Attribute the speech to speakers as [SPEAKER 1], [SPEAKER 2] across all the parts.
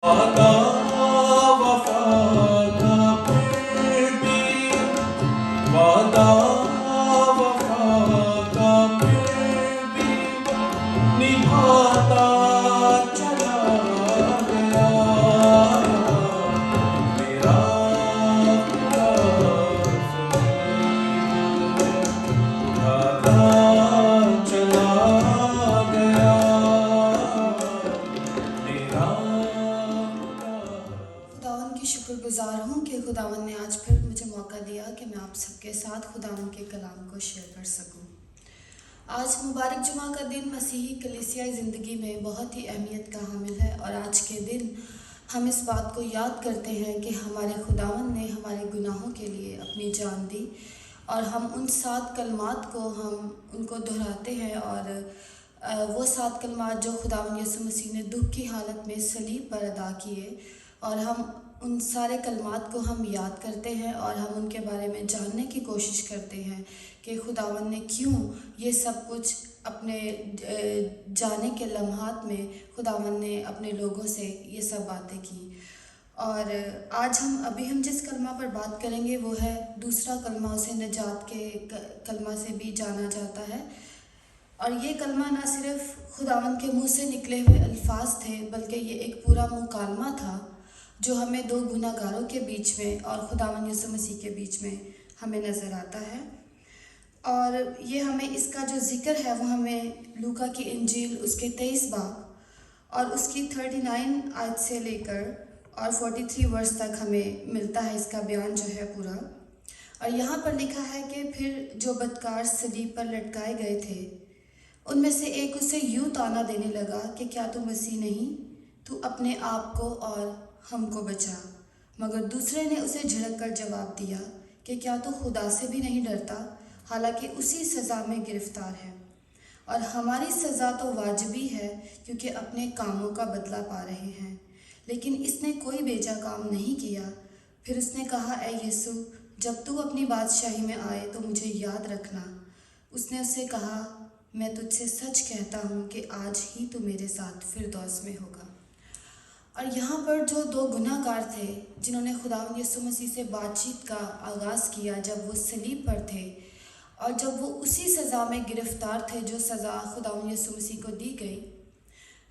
[SPEAKER 1] वादा वफा का फिर भी, वादा वफा का फिर भी निभाता चला गया मेरा खुदा उठाता चला गया मेरा
[SPEAKER 2] खुदावन की शुक्रगुजार हूँ कि खुदावन ने आज फिर मुझे मौका दिया कि मैं आप सबके साथ खुदावन के कलाम को शेयर कर सकूँ। आज मुबारक जुमा का दिन मसीही कलीसियाई ज़िंदगी में बहुत ही अहमियत का हामिल है और आज के दिन हम इस बात को याद करते हैं कि हमारे खुदावन ने हमारे गुनाहों के लिए अपनी जान दी और हम उन 7 कलमात को हम उनको दोहराते हैं और वो 7 कलमात जो खुदावन यीशु मसीह ने दुख की हालत में सलीब पर अदा किए और हम उन सारे कलमात को हम याद करते हैं और हम उनके बारे में जानने की कोशिश करते हैं कि खुदावन ने क्यों ये सब कुछ अपने जाने के लम्हात में खुदावन ने अपने लोगों से ये सब बातें की। और आज हम जिस कलमा पर बात करेंगे वो है दूसरा कलमा, उसे निजात के कलमा से भी जाना जाता है। और ये कलमा ना सिर्फ खुदावन के मुंह से निकले हुए अल्फाज थे बल्कि ये एक पूरा मुकालमा था जो हमें 2 गुनाहगारों के बीच में और खुदावन यीशु मसीह के बीच में हमें नज़र आता है। और ये हमें इसका जो ज़िक्र है वो हमें लूका की इंजील उसके 23 बाब और उसकी 39 आयत से लेकर और 43 वर्ष तक हमें मिलता है। इसका बयान जो है पूरा, और यहाँ पर लिखा है कि फिर जो बदकार सलीब पर लटकाए गए थे उनमें से एक उसे यूँ ताना देने लगा कि क्या तू मसीह नहीं, तू अपने आप को और हमको बचा। मगर दूसरे ने उसे झिड़क कर जवाब दिया कि क्या तू खुदा से भी नहीं डरता, हालांकि उसी सज़ा में गिरफ्तार है और हमारी सज़ा तो वाजिबी है क्योंकि अपने कामों का बदला पा रहे हैं, लेकिन इसने कोई बेजा काम नहीं किया। फिर उसने कहा, ऐ यीशु, जब तू अपनी बादशाही में आए तो मुझे याद रखना। उसने उससे कहा, मैं तुझसे सच कहता हूँ कि आज ही तू मेरे साथ फिरदौस में होगा। और यहाँ पर जो 2 गुनाहगार थे जिन्होंने खुदावंद यीशु मसीह से बातचीत का आगाज़ किया जब वो सलीब पर थे और जब वो उसी सज़ा में गिरफ़्तार थे जो सज़ा खुदावंद यीशु मसीह को दी गई,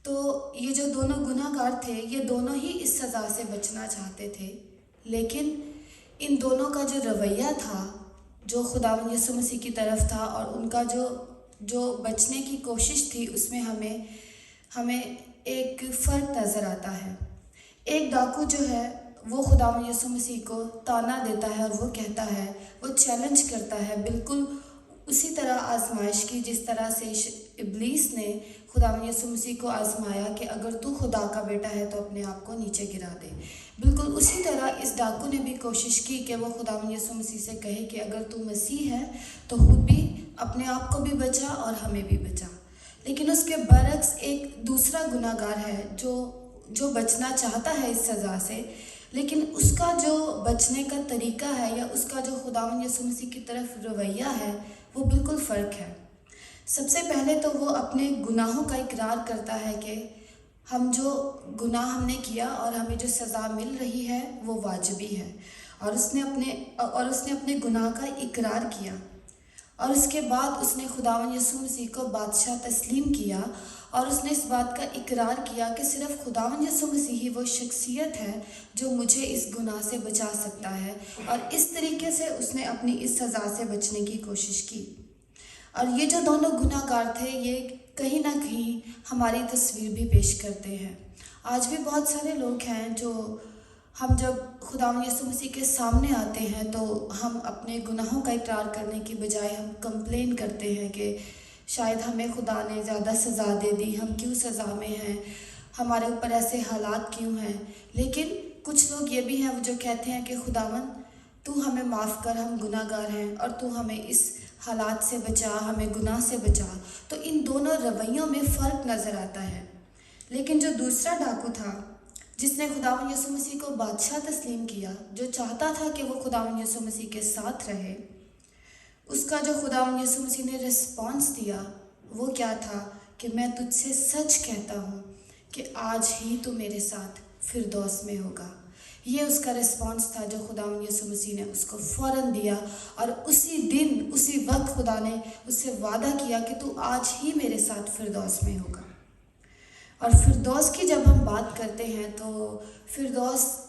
[SPEAKER 2] तो ये जो दोनों गुनाहगार थे ये दोनों ही इस सज़ा से बचना चाहते थे। लेकिन इन दोनों का जो रवैया था जो खुदावंद यीशु मसीह की तरफ था और उनका जो बचने की कोशिश थी उसमें हमें एक फ़र्क नज़र आता है। एक डाकू जो है वो खुदावंद यीशु मसीह को ताना देता है और वो कहता है, वो चैलेंज करता है बिल्कुल उसी तरह आजमाइश की जिस तरह से इब्लीस ने खुदावंद यीशु मसीह को आजमाया कि अगर तू खुदा का बेटा है तो अपने आप को नीचे गिरा दे। बिल्कुल उसी तरह इस डाकू ने भी कोशिश की कि वो खुदावंद यीशु मसीह से कहे कि अगर तू मसीह है तो खुद भी अपने आप को भी बचा और हमें भी बचा। लेकिन उसके बरक्स एक दूसरा गुनाहगार है जो बचना चाहता है इस सज़ा से, लेकिन उसका जो बचने का तरीका है या उसका जो खुदावंद यीशु मसीह की तरफ रवैया है वो बिल्कुल फ़र्क है। सबसे पहले तो वो अपने गुनाहों का इकरार करता है कि हम जो गुनाह हमने किया और हमें जो सज़ा मिल रही है वो वाजिबी है, और उसने अपने गुनाह का इकरार किया। और उसके बाद उसने खुदावंद यीशु मसीह को बादशाह तस्लीम किया और उसने इस बात का इकरार किया कि सिर्फ खुदावंद यीशु मसीह ही वो शख्सियत है जो मुझे इस गुनाह से बचा सकता है, और इस तरीके से उसने अपनी इस सज़ा से बचने की कोशिश की। और ये जो दोनों गुनाहगार थे ये कहीं ना कहीं हमारी तस्वीर भी पेश करते हैं। आज भी बहुत सारे लोग हैं जो हम जब खुदावंद यीशु मसीह के सामने आते हैं तो हम अपने गुनाहों का इकरार करने की बजाय हम कंप्लेन करते हैं कि शायद हमें खुदा ने ज़्यादा सज़ा दे दी, हम क्यों सज़ा में हैं, हमारे ऊपर ऐसे हालात क्यों हैं। लेकिन कुछ लोग ये भी हैं जो कहते हैं कि खुदावंद तू हमें माफ़ कर, हम गुनाहगार हैं और तू हमें इस हालात से बचा, हमें गुनाह से बचा। तो इन दोनों रवैयों में फ़र्क नज़र आता है। लेकिन जो दूसरा डाकू था जिसने खुदावंद यीशु मसीह को बादशाह तस्लीम किया, जो चाहता था कि वो खुदावंद यीशु मसीह के साथ रहे, उसका जो खुदावंद यीशु मसीह ने रिस्पॉन्स दिया वो क्या था कि मैं तुझसे सच कहता हूँ कि आज ही तू मेरे साथ फिरदौस में होगा। ये उसका रिस्पॉन्स था जो खुदावंद यीशु मसीह ने उसको फ़ौरन दिया, और उसी दिन उसी वक्त खुदा ने उससे वादा किया कि तू आज ही मेरे साथ फिरदौस में होगा। और फिरदौस की जब हम बात करते हैं तो फिरदौस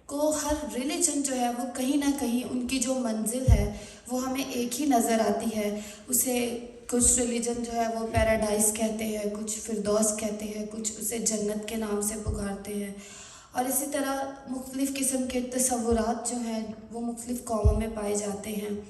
[SPEAKER 2] को हर रिलीजन जो है वो कहीं ना कहीं उनकी जो मंजिल है वो हमें एक ही नज़र आती है। उसे कुछ रिलीजन जो है वो पैराडाइज कहते हैं, कुछ फिरदौस कहते हैं, कुछ उसे जन्नत के नाम से पुकारते हैं। और इसी तरह मुख्तलिफ़ किस्म के तसव्वुरात जो हैं वो मुख्तलिफ़ कौमों में पाए जाते हैं।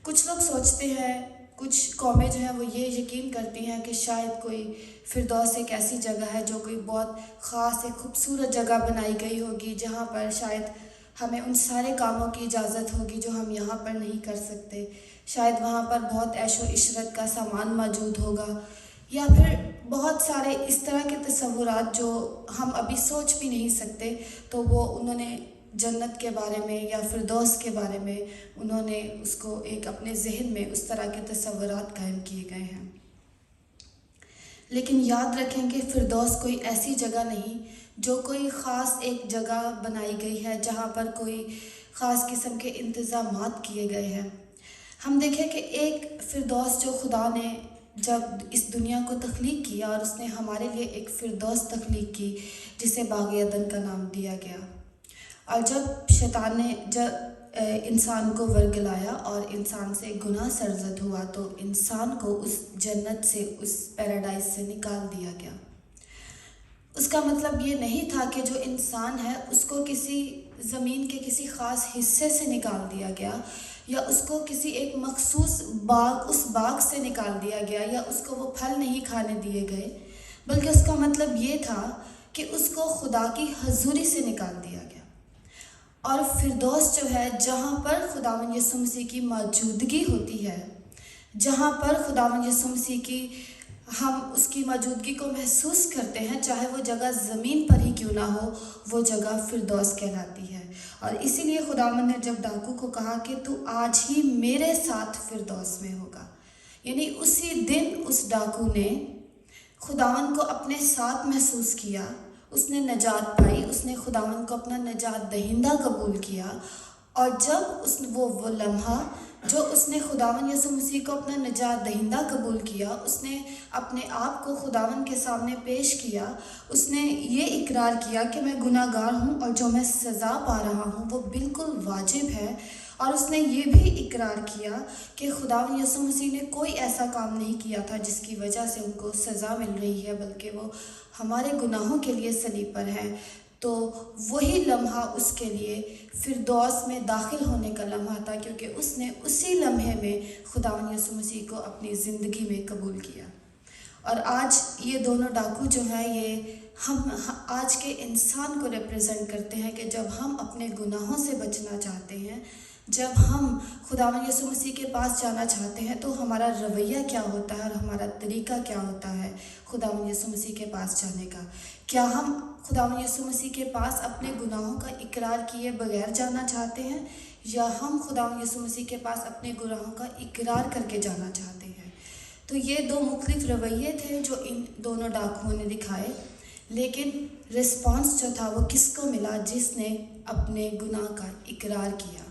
[SPEAKER 2] कुछ लोग सोचते हैं, कुछ कौमें जो हैं वो ये यकीन करती हैं कि शायद कोई फिरदौस एक ऐसी जगह है जो कोई बहुत ख़ास एक खूबसूरत जगह बनाई गई होगी, जहाँ पर शायद हमें उन सारे कामों की इजाज़त होगी जो हम यहाँ पर नहीं कर सकते। शायद वहाँ पर बहुत ऐशो इशरत का सामान मौजूद होगा, या फिर बहुत सारे इस तरह के तसव्वुरात जो हम अभी सोच भी नहीं सकते। तो वो उन्होंने जन्नत के बारे में या फिरदौस के बारे में उन्होंने उसको एक अपने जहन में उस तरह के तसव्वुरात कायम किए गए हैं। लेकिन याद रखें कि फिरदौस कोई ऐसी जगह नहीं जो कोई ख़ास एक जगह बनाई गई है जहाँ पर कोई ख़ास किस्म के इंतज़ामात किए गए हैं। हम देखें कि एक फिरदौस जो खुदा ने जब इस दुनिया को तख्लीक किया और उसने हमारे लिए एक फिरदौस तख्लीक की जिसे बाग़ अदन का नाम दिया गया। और जब शैतान ने इंसान को वर्गलाया और इंसान से गुनाह सरजद हुआ तो इंसान को उस जन्नत से, उस पैराडाइज से निकाल दिया गया। उसका मतलब ये नहीं था कि जो इंसान है उसको किसी ज़मीन के किसी ख़ास हिस्से से निकाल दिया गया, या उसको किसी एक मखसूस बाग, उस बाग से निकाल दिया गया, या उसको वो फल नहीं खाने दिए गए, बल्कि उसका मतलब ये था कि उसको खुदा की हजूरी से निकाल दिया गया। और फिरदौस जो है जहाँ पर खुदावंद यीशु मसीह की मौजूदगी होती है, जहाँ पर खुदावंद यीशु मसीह की हम उसकी मौजूदगी को महसूस करते हैं, चाहे वो जगह ज़मीन पर ही क्यों ना हो, वो जगह फिरदौस कहलाती है। और इसीलिए खुदावंद ने जब डाकू को कहा कि तू आज ही मेरे साथ फिरदौस में होगा, यानी उसी दिन उस डाकू ने खुदावंद को अपने साथ महसूस किया, उसने नजात पाई, उसने खुदावंद को अपना नजात दहिंदा कबूल किया। और जब वो लम्हा जो उसने खुदावंद यीशु मसीह को अपना नजात दहिंदा कबूल किया, उसने अपने आप को खुदावंद के सामने पेश किया, उसने ये इकरार किया कि मैं गुनाहगार हूँ और जो मैं सज़ा पा रहा हूँ वो बिल्कुल वाजिब है। और उसने ये भी इकरार किया कि खुदावंद यीशु मसीह ने कोई ऐसा काम नहीं किया था जिसकी वजह से उनको सज़ा मिल रही है, बल्कि वो हमारे गुनाहों के लिए सलीब पर है। तो वही लम्हा उसके लिए फिरदौस में दाखिल होने का लम्हा था, क्योंकि उसने उसी लम्हे में खुदावंद यीशु मसीह को अपनी ज़िंदगी में कबूल किया। और आज ये दोनों डाकू जो हैं ये हम आज के इंसान को रिप्रेजेंट करते हैं कि जब हम अपने गुनाहों से बचना चाहते हैं, जब हम खुदावंद यीशु मसीह के पास जाना चाहते हैं, तो हमारा रवैया क्या होता है और हमारा तरीका क्या होता है खुदावंद यीशु मसीह के पास जाने का। क्या हम खुदावंद यीशु मसीह के पास अपने गुनाहों का इकरार किए बगैर जाना चाहते हैं, या हम खुदावंद यीशु मसीह के पास अपने गुनाहों का इकरार करके जाना चाहते हैं? तो ये दो मुख्तलिफ रवैये थे जो इन दोनों डाकुओं ने दिखाए, लेकिन रिस्पॉन्स जो था वो किसको मिला? जिसने अपने गुनाह का इकरार किया।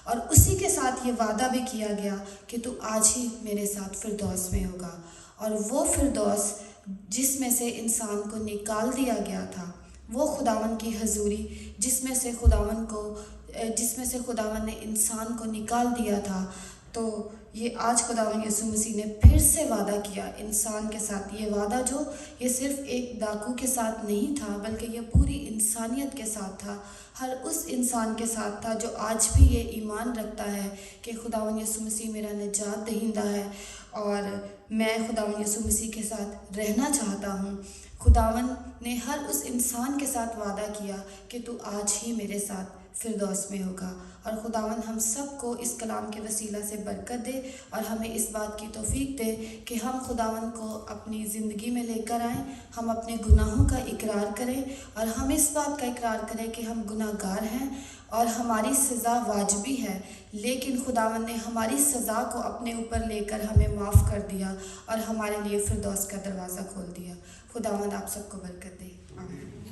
[SPEAKER 2] और उसी के साथ ये वादा भी किया गया कि तू आज ही मेरे साथ फिरदौस में होगा। और वो फिरदौस जिसमें से इंसान को निकाल दिया गया था, वो खुदावंद की हजूरी जिसमें से खुदावंद ने इंसान को निकाल दिया था। तो ये आज खुदावंद यीशु मसीह ने फिर से वादा किया इंसान के साथ। ये वादा जो ये सिर्फ एक डाकू के साथ नहीं था, बल्कि ये पूरी इंसानियत के साथ था, हर उस इंसान के साथ था जो आज भी ये ईमान रखता है कि खुदावंद यीशु मसीह मेरा निजात दहिंदा है और मैं खुदावंद यीशु मसीह के साथ रहना चाहता हूँ। खुदावंद ने हर उस इंसान के साथ वादा किया कि तू आज ही मेरे साथ फिरदौस में होगा। और खुदावंद हम सब को इस कलाम के वसीला से बरकत दे और हमें इस बात की तौफीक दे कि हम खुदावंद को अपनी ज़िंदगी में लेकर आएँ, हम अपने गुनाहों का इकरार करें और हम इस बात का इकरार करें कि हम गुनाहगार हैं और हमारी सज़ा वाजिबी है, लेकिन खुदावंद ने हमारी सज़ा को अपने ऊपर लेकर हमें माफ़ कर दिया और हमारे लिए फिरदौस का दरवाज़ा खोल दिया। खुदावंद आप सबको बरकत दे। आमीन।